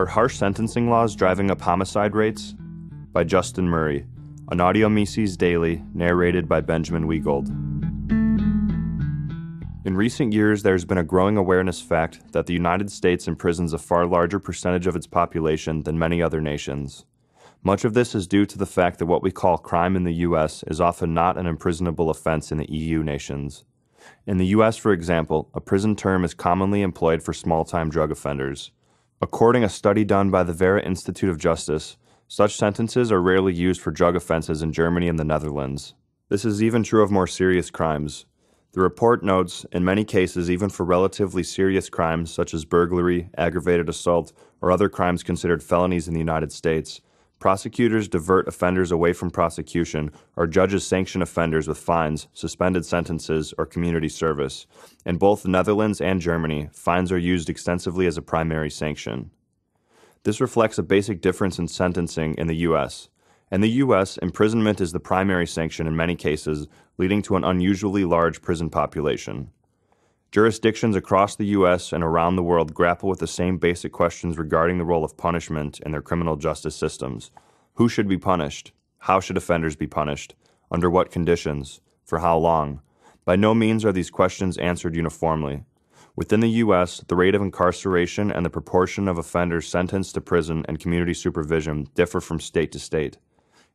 Are harsh sentencing laws driving up homicide rates? By Justin Murray, an Audio Mises Daily, narrated by Benjamin Wiegold. In recent years, there has been a growing awareness fact that the United States imprisons a far larger percentage of its population than many other nations. Much of this is due to the fact that what we call crime in the U.S. is often not an imprisonable offense in the EU nations. In the U.S., for example, a prison term is commonly employed for small-time drug offenders. According to a study done by the Vera Institute of Justice, such sentences are rarely used for drug offenses in Germany and the Netherlands. This is even true of more serious crimes. The report notes, in many cases, even for relatively serious crimes such as burglary, aggravated assault, or other crimes considered felonies in the United States, prosecutors divert offenders away from prosecution, or judges sanction offenders with fines, suspended sentences, or community service. In both the Netherlands and Germany, fines are used extensively as a primary sanction. This reflects a basic difference in sentencing in the U.S. In the U.S., imprisonment is the primary sanction in many cases, leading to an unusually large prison population. Jurisdictions across the U.S. and around the world grapple with the same basic questions regarding the role of punishment in their criminal justice systems. Who should be punished? How should offenders be punished? Under what conditions? For how long? By no means are these questions answered uniformly. Within the U.S., the rate of incarceration and the proportion of offenders sentenced to prison and community supervision differ from state to state.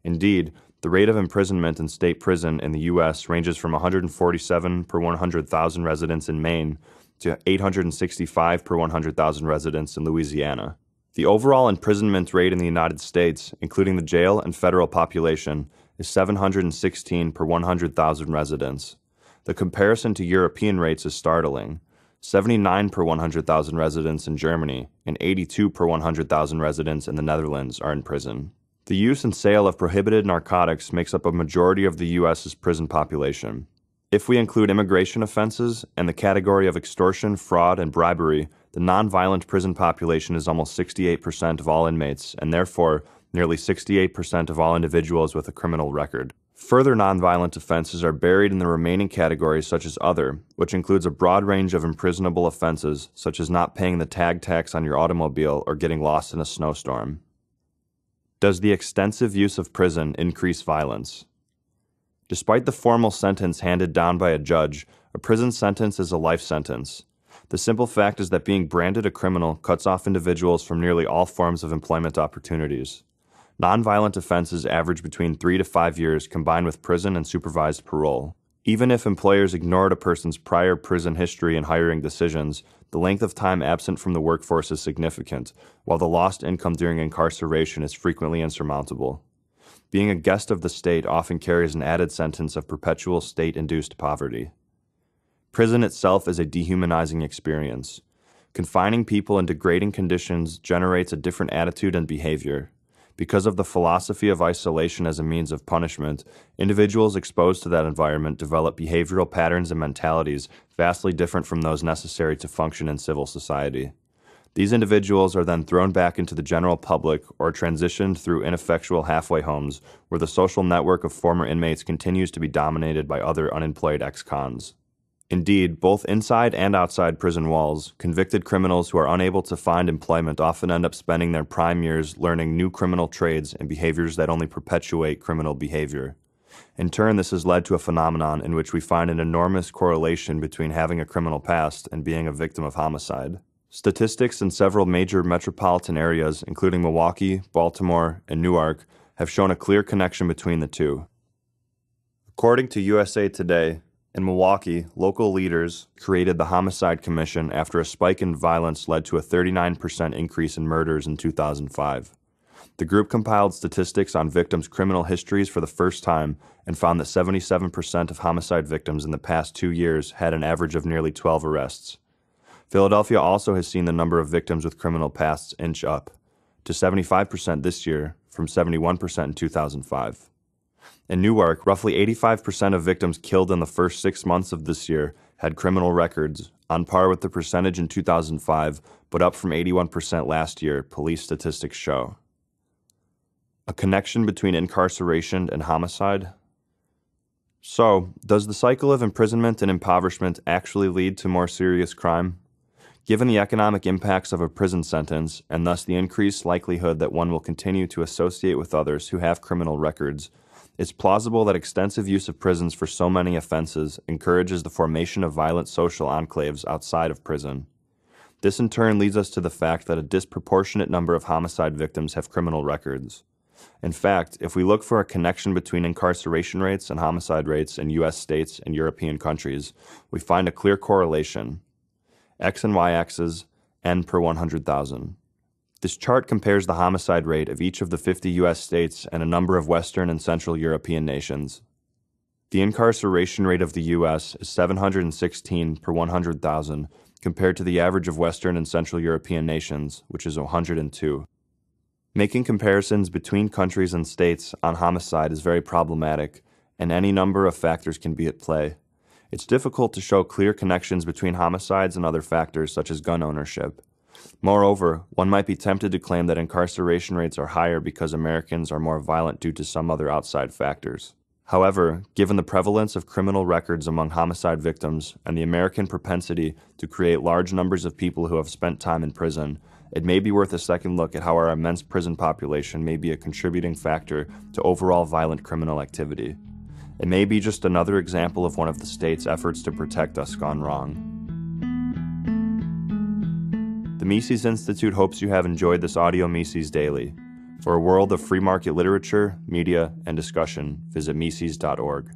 Indeed, the rate of imprisonment in state prison in the U.S. ranges from 147 per 100,000 residents in Maine to 865 per 100,000 residents in Louisiana. The overall imprisonment rate in the United States, including the jail and federal population, is 716 per 100,000 residents. The comparison to European rates is startling. 79 per 100,000 residents in Germany and 82 per 100,000 residents in the Netherlands are in prison. The use and sale of prohibited narcotics makes up a majority of the U.S.'s prison population. If we include immigration offenses and the category of extortion, fraud, and bribery, the nonviolent prison population is almost 68% of all inmates, and therefore nearly 68% of all individuals with a criminal record. Further nonviolent offenses are buried in the remaining categories such as other, which includes a broad range of imprisonable offenses such as not paying the tag tax on your automobile or getting lost in a snowstorm. Does the extensive use of prison increase violence? Despite the formal sentence handed down by a judge, a prison sentence is a life sentence. The simple fact is that being branded a criminal cuts off individuals from nearly all forms of employment opportunities. Nonviolent offenses average between 3 to 5 years combined with prison and supervised parole. Even if employers ignored a person's prior prison history in hiring decisions, the length of time absent from the workforce is significant, while the lost income during incarceration is frequently insurmountable. Being a guest of the state often carries an added sentence of perpetual state-induced poverty. Prison itself is a dehumanizing experience. Confining people in degrading conditions generates a different attitude and behavior. Because of the philosophy of isolation as a means of punishment, individuals exposed to that environment develop behavioral patterns and mentalities vastly different from those necessary to function in civil society. These individuals are then thrown back into the general public or transitioned through ineffectual halfway homes where the social network of former inmates continues to be dominated by other unemployed ex-cons. Indeed, both inside and outside prison walls, convicted criminals who are unable to find employment often end up spending their prime years learning new criminal trades and behaviors that only perpetuate criminal behavior. In turn, this has led to a phenomenon in which we find an enormous correlation between having a criminal past and being a victim of homicide. Statistics in several major metropolitan areas, including Milwaukee, Baltimore, and Newark, have shown a clear connection between the two. According to USA Today, in Milwaukee, local leaders created the Homicide Commission after a spike in violence led to a 39% increase in murders in 2005. The group compiled statistics on victims' criminal histories for the first time and found that 77% of homicide victims in the past 2 years had an average of nearly 12 arrests. Philadelphia also has seen the number of victims with criminal pasts inch up to 75% this year from 71% in 2005. In Newark, roughly 85% of victims killed in the first 6 months of this year had criminal records, on par with the percentage in 2005, but up from 81% last year, police statistics show. A connection between incarceration and homicide? So, does the cycle of imprisonment and impoverishment actually lead to more serious crime? Given the economic impacts of a prison sentence, and thus the increased likelihood that one will continue to associate with others who have criminal records, it's plausible that extensive use of prisons for so many offenses encourages the formation of violent social enclaves outside of prison. This in turn leads us to the fact that a disproportionate number of homicide victims have criminal records. In fact, if we look for a connection between incarceration rates and homicide rates in U.S. states and European countries, we find a clear correlation. X and Y axes, N per 100,000. This chart compares the homicide rate of each of the 50 U.S. states and a number of Western and Central European nations. The incarceration rate of the U.S. is 716 per 100,000 compared to the average of Western and Central European nations, which is 102. Making comparisons between countries and states on homicide is very problematic, and any number of factors can be at play. It's difficult to show clear connections between homicides and other factors such as gun ownership. Moreover, one might be tempted to claim that incarceration rates are higher because Americans are more violent due to some other outside factors. However, given the prevalence of criminal records among homicide victims and the American propensity to create large numbers of people who have spent time in prison, it may be worth a second look at how our immense prison population may be a contributing factor to overall violent criminal activity. It may be just another example of one of the state's efforts to protect us gone wrong. The Mises Institute hopes you have enjoyed this audio Mises Daily. For a world of free market literature, media, and discussion, visit Mises.org.